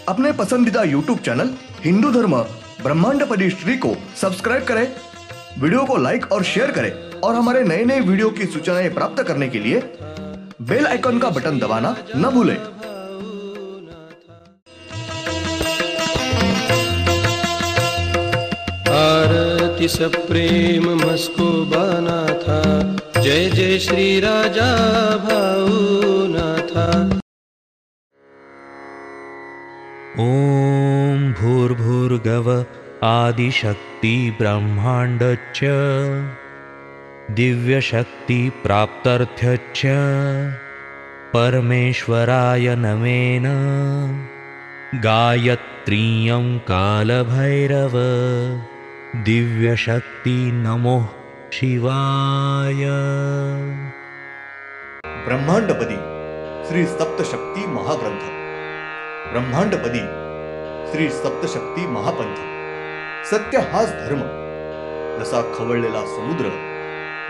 अपने पसंदीदा YouTube channel Hindu धर्म ब्रह्मांडपदी श्री को सब्सक्राइब करें, वीडियो को लाइक और शेयर करें और हमारे नए नए वीडियो की सूचनाएं प्राप्त करने के लिए बेल आइकन का बटन दबाना न भूलें। आरती सप्रेम मस्को बाना था, जय जय श्री राजा भाऊनाथा। ओम भूर्भुर्गव आदिशक्ति ब्रह्मांडच्च दिव्यशक्ति प्राप्त्यर्थ्यच्च परमेश्वराय नमेन गायत्रीयं कालभैरव दिव्यशक्ति नमो शिवाय। ब्रह्मांडपदी श्री सप्तशक्ती महाग्रंथ, ब्रह्मांडपदी श्री सप्तशक्ती महापंथ। सत्य हाच धर्म, जसा खवळलेला समुद्र,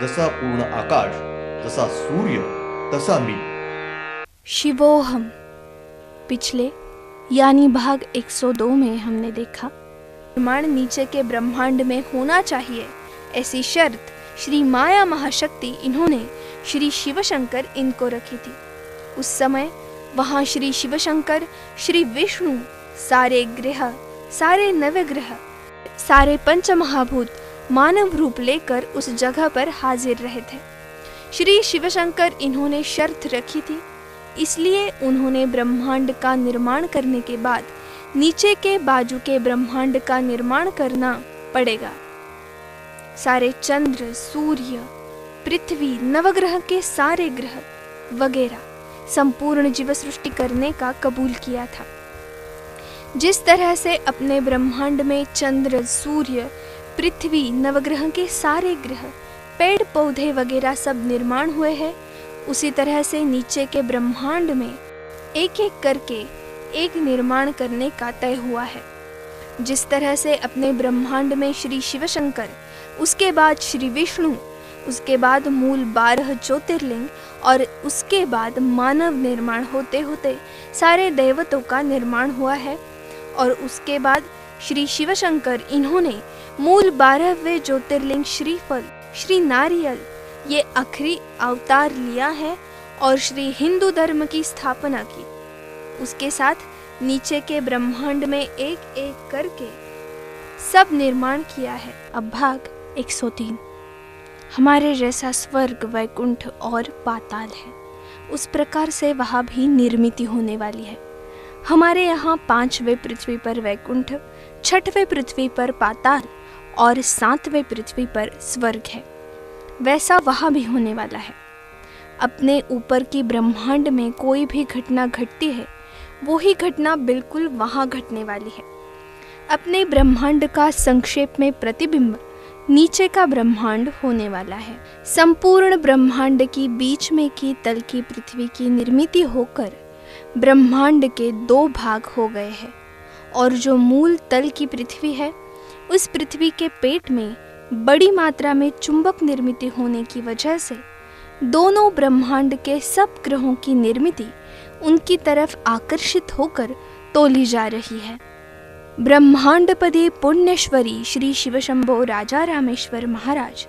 जसा पूर्ण आकाश, जसा सूर्य, तसा मी। शिवोहम। पिछले यानी भाग 102 में हमने देखा निर्माण नीचे के ब्रह्मांड में होना चाहिए, ऐसी शर्त श्री माया महाशक्ति इन्होंने श्री शिवशंकर इनको रखी थी। उस समय वहाँ श्री शिवशंकर, श्री विष्णु, सारे ग्रह, सारे नवग्रह, सारे पंचमहाभूत मानव रूप लेकर उस जगह पर हाजिर रहे थे। श्री शिवशंकर इन्होंने शर्त रखी थी, इसलिए उन्होंने ब्रह्मांड का निर्माण करने के बाद नीचे के बाजू के ब्रह्मांड का निर्माण करना पड़ेगा। सारे चंद्र, सूर्य, पृथ्वी, नवग्रह के सारे ग्रह वगैरह संपूर्ण जीव सृष्टि करने का कबूल किया था। जिस तरह से अपने ब्रह्मांड में चंद्र, सूर्य, पृथ्वी, नवग्रह के सारे ग्रह, पेड़ पौधे वगैरह सब निर्माण हुए हैं, उसी तरह से नीचे के ब्रह्मांड में एक एक करके एक निर्माण करने का तय हुआ है। जिस तरह से अपने ब्रह्मांड में श्री शिवशंकर, उसके बाद श्री विष्णु, उसके बाद मूल 12 ज्योतिर्लिंग और उसके बाद मानव निर्माण होते होते सारे देवताओं का निर्माण हुआ है, और उसके बाद श्री शिवशंकर इन्होंने मूल 12वें ज्योतिर्लिंग श्रीफल, श्री नारियल ये आखिरी अवतार लिया है और श्री हिंदू धर्म की स्थापना की। उसके साथ नीचे के ब्रह्मांड में एक एक करके सब निर्माण किया है। अब भाग 103 हमारे जैसा स्वर्ग, वैकुंठ और पाताल है, उस प्रकार से वहाँ भी निर्मिति होने वाली है। हमारे यहाँ 5वें पृथ्वी पर वैकुंठ, 6वें पृथ्वी पर पाताल और 7वें पृथ्वी पर स्वर्ग है, वैसा वहाँ भी होने वाला है। अपने ऊपर की ब्रह्मांड में कोई भी घटना घटती है, वही घटना बिल्कुल वहाँ घटने वाली है। अपने ब्रह्मांड का संक्षेप में प्रतिबिंब नीचे का ब्रह्मांड होने वाला है। संपूर्ण ब्रह्मांड की बीच में की तल की पृथ्वी की निर्मिति होकर ब्रह्मांड के 2 भाग हो गए हैं, और जो मूल तल की पृथ्वी है, उस पृथ्वी के पेट में बड़ी मात्रा में चुंबक निर्मिति होने की वजह से दोनों ब्रह्मांड के सब ग्रहों की निर्मिति उनकी तरफ आकर्षित होकर तोली जा रही है। ब्रह्मांडपदी पुण्यश्वरी श्री शिवशंभो राजा रामेश्वर महाराज,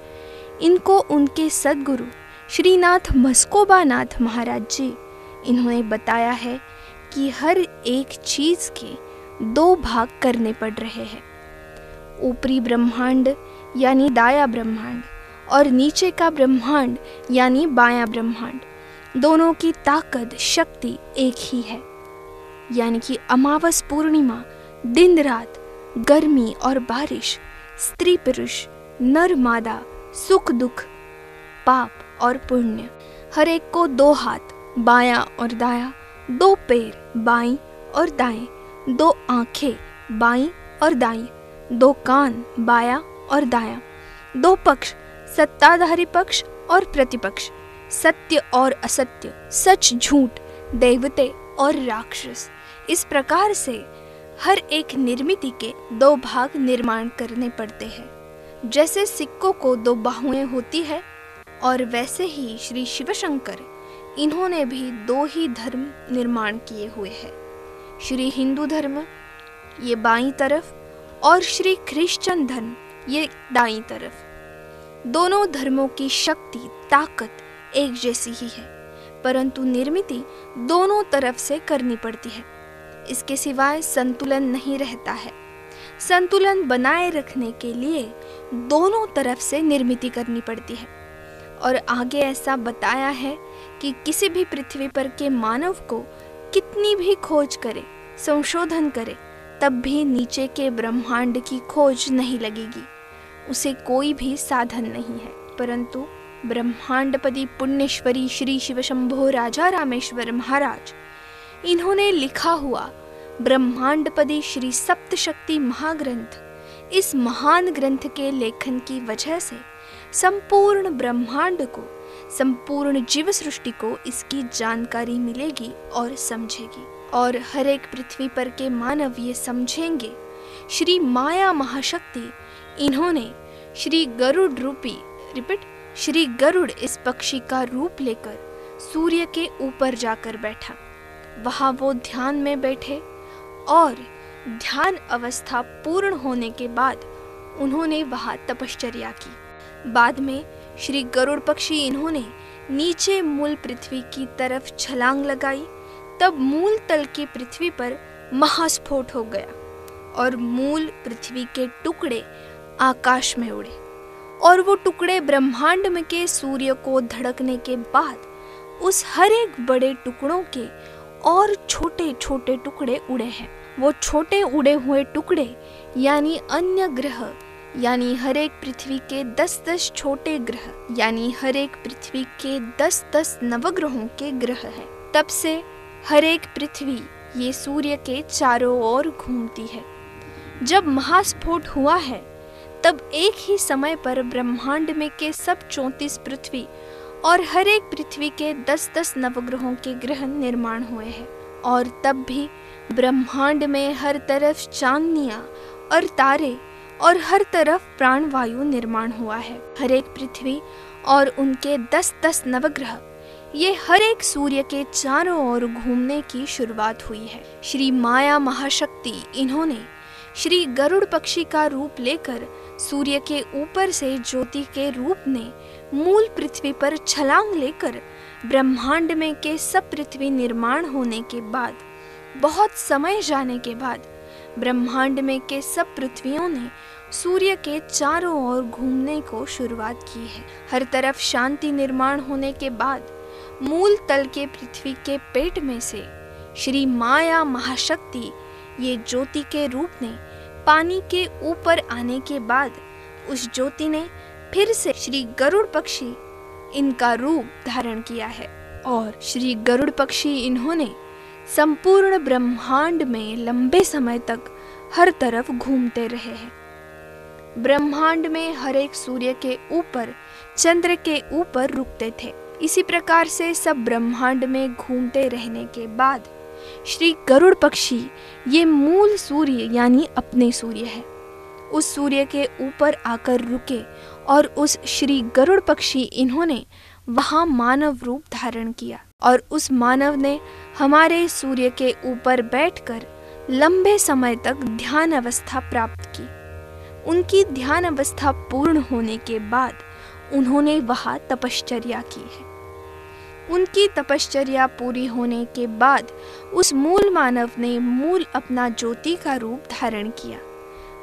इनको उनके सद्गुरु श्रीनाथ मस्कोबानाथ महाराज जी इन्होंने बताया है कि हर एक चीज के 2 भाग करने पड़ रहे हैं। ऊपरी ब्रह्मांड यानी दाया ब्रह्मांड और नीचे का ब्रह्मांड यानी बायां ब्रह्मांड, दोनों की ताकत शक्ति एक ही है। यानी कि अमावस पूर्णिमा, दिन रात, गर्मी और बारिश, स्त्री पुरुष, नर मादा, सुख दुख, पाप और पुण्य, हर एक को 2 हाथ बायां और दायां, 2 पैर बाईं और दाएं, 2 आंखें बाईं और दाईं, 2 कान बायां और दायां, 2 पक्ष सत्ताधारी पक्ष और प्रतिपक्ष, सत्य और असत्य, सच झूठ, देवते और राक्षस। इस प्रकार से हर एक निर्मिति के 2 भाग निर्माण करने पड़ते हैं। जैसे सिक्कों को 2 बाहुएं होती है, और वैसे ही श्री शिवशंकर इन्होंने भी 2 ही धर्म निर्माण किए हुए हैं। श्री हिंदू धर्म ये बाईं तरफ और श्री क्रिश्चियन धर्म ये दाईं तरफ। दोनों धर्मों की शक्ति ताकत एक जैसी ही है, परंतु निर्मिति दोनों तरफ से करनी पड़ती है। इसके सिवाय संतुलन नहीं रहता है। संतुलन बनाए रखने के लिए दोनों तरफ से निर्मिति करनी पड़ती है। और आगे ऐसा बताया है कि किसी भी पृथ्वी पर के मानव को कितनी भी खोज करे, संशोधन करे, तब भी नीचे के ब्रह्मांड की खोज नहीं लगेगी, उसे कोई भी साधन नहीं है। परंतु ब्रह्मांडपति पुण्येश्वरी श्री शिव शंभो राजा रामेश्वर महाराज, इन्होंने लिखा हुआ ब्रह्मांडपति श्री सप्तशक्ति महाग्रंथ, इस महान ग्रंथ के लेखन की वजह से संपूर्ण ब्रह्मांड को, संपूर्ण जीव सृष्टि को इसकी जानकारी मिलेगी और समझेगी। और हर एक पृथ्वी पर के मानव ये समझेंगे। श्री माया महाशक्ति, इन्होंने श्री गरुड़ रूपी श्री गरुड़ इस पक्षी का रूप लेकर सूर्य के ऊपर जाकर बैठा। वहां वो ध्यान में बैठे और ध्यान अवस्था पूर्ण होने के बाद उन्होंने वहां तपश्चर्या की। बाद में श्री गरुड़ पक्षी इन्होंने नीचे मूल पृथ्वी की तरफ छलांग लगाई। तब मूल तल की पृथ्वी पर महास्फोट हो गया और मूल पृथ्वी के टुकड़े आकाश में उड़े और वो टुकड़े ब्रह्मांड में के सूर्य को धड़कने के बाद उस हर एक बड़े टुकड़ों के और छोटे छोटे टुकड़े उड़े हैं। वो छोटे उड़े हुए टुकड़े यानी अन्य ग्रह, यानी हर एक पृथ्वी के 10-10 छोटे ग्रह, यानी हर एक पृथ्वी के 10-10 नवग्रहों के ग्रह हैं। तब से हर एक पृथ्वी ये सूर्य के चारों ओर घूमती है। जब महास्फोट हुआ है तब एक ही समय पर ब्रह्मांड में के सब 34 पृथ्वी और हर एक पृथ्वी के 10-10 नवग्रहों के ग्रह निर्माण हुए हैं। और तब भी ब्रह्मांड में हर तरफ चांदनियां और तारे और हर तरफ प्राणवायु निर्माण हुआ है। हर एक पृथ्वी और उनके 10-10 नवग्रह ये हर एक सूर्य के चारों ओर घूमने की शुरुआत हुई है। श्री माया महाशक्ति, इन्होंने श्री गरुड़ पक्षी का रूप लेकर सूर्य के ऊपर से ज्योति के रूप में मूल पृथ्वी पर छलांग लेकर ब्रह्मांड में के सब पृथ्वी निर्माण होने के बाद, बहुत समय जाने के बाद, ब्रह्मांड में के सब पृथ्वियों ने सूर्य के चारों ओर घूमने को शुरुआत की है। हर तरफ शांति निर्माण होने के बाद मूल तल के पृथ्वी के पेट में से श्री माया महाशक्ति ये ज्योति के रूप में पानी के ऊपर आने के बाद उस ज्योति ने फिर से श्री गरुड़ पक्षी इनका रूप धारण किया है। और श्री गरुड़ पक्षी इन्होंने संपूर्ण ब्रह्मांड में लंबे समय तक हर तरफ घूमते रहे हैं। ब्रह्मांड में हर एक सूर्य के ऊपर, चंद्र के ऊपर रुकते थे। इसी प्रकार से सब ब्रह्मांड में घूमते रहने के बाद श्री गरुड़ पक्षी ये मूल सूर्य यानी अपने सूर्य है, उस सूर्य के ऊपर आकर रुके और उस श्री गरुड़ पक्षी इन्होंने वहां मानव रूप धारण किया। और उस मानव ने हमारे सूर्य के ऊपर बैठकर लंबे समय तक ध्यान अवस्था प्राप्त की। उनकी ध्यान अवस्था पूर्ण होने के बाद उन्होंने वहां तपश्चर्या की है। उनकी तपश्चर्या पूरी होने के बाद उस मूल मानव ने मूल अपना ज्योति का रूप धारण किया।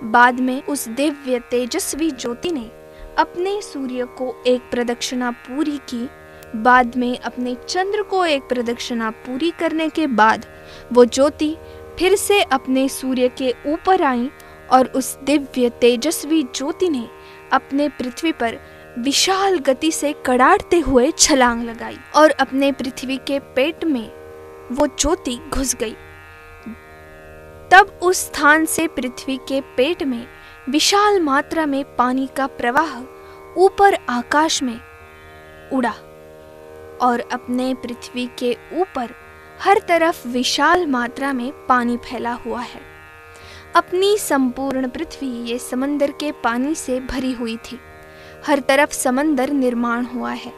बाद में उस दिव्य तेजस्वी ज्योति ने अपने सूर्य को एक प्रदक्षिणा पूरी की। बाद में अपने चंद्र को एक प्रदक्षिणा पूरी करने के बाद वो ज्योति फिर से अपने सूर्य के ऊपर आई और उस दिव्य तेजस्वी ज्योति ने अपने पृथ्वी पर विशाल गति से कड़ाड़ते हुए छलांग लगाई और अपने पृथ्वी के पेट में वो ज्योति घुस गई। तब उस स्थान से पृथ्वी के पेट में विशाल मात्रा में पानी का प्रवाह ऊपर आकाश में उड़ा और अपने पृथ्वी के ऊपर हर तरफ विशाल मात्रा में पानी फैला हुआ है। अपनी संपूर्ण पृथ्वी ये समंदर के पानी से भरी हुई थी। हर तरफ समंदर निर्माण हुआ है।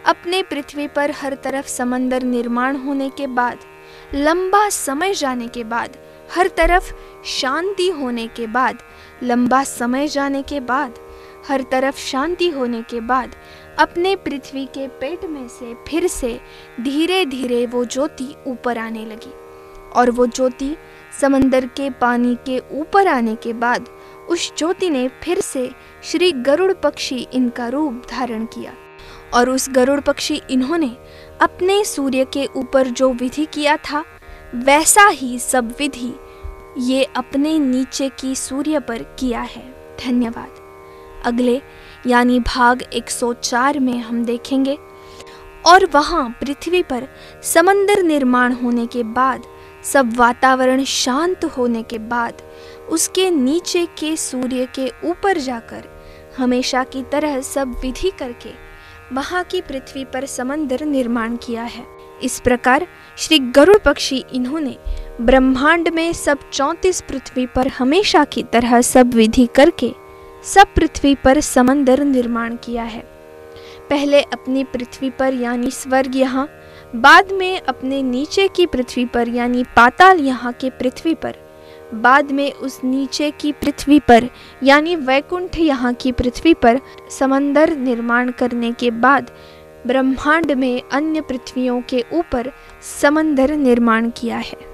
अपने पृथ्वी पर हर तरफ समंदर निर्माण होने के बाद लंबा समय जाने के बाद, हर तरफ शांति होने के बाद, लंबा समय जाने के बाद, हर तरफ शांति होने के बाद, अपने पृथ्वी के पेट में से फिर से धीरे धीरे वो ज्योति ऊपर आने लगी। और वो ज्योति समंदर के पानी के ऊपर आने के बाद उस ज्योति ने फिर से श्री गरुड़ पक्षी इनका रूप धारण किया। और उस गरुड़ पक्षी इन्होंने अपने सूर्य के ऊपर जो विधि किया था वैसा ही सब विधि ये अपने नीचे की सूर्य पर किया है। धन्यवाद। अगले यानी भाग 104 में हम देखेंगे। और वहाँ पृथ्वी पर समंदर निर्माण होने के बाद, सब वातावरण शांत होने के बाद, उसके नीचे के सूर्य के ऊपर जाकर हमेशा की तरह सब विधि करके वहाँ की पृथ्वी पर समंदर निर्माण किया है। इस प्रकार श्री गरुड़ पक्षी इन्होंने ब्रह्मांड में सब 34 पृथ्वी पर हमेशा की तरह सब विधि करके सब पृथ्वी पर समंदर निर्माण किया है। पहले अपनी पृथ्वी पर यानी स्वर्ग यहाँ, बाद में अपने नीचे की पृथ्वी पर यानी पाताल यहाँ के पृथ्वी पर, बाद में उस नीचे की पृथ्वी पर यानी वैकुंठ यहाँ की पृथ्वी पर समंदर निर्माण करने के बाद ब्रह्मांड में अन्य पृथ्वियों के ऊपर समंदर निर्माण किया है।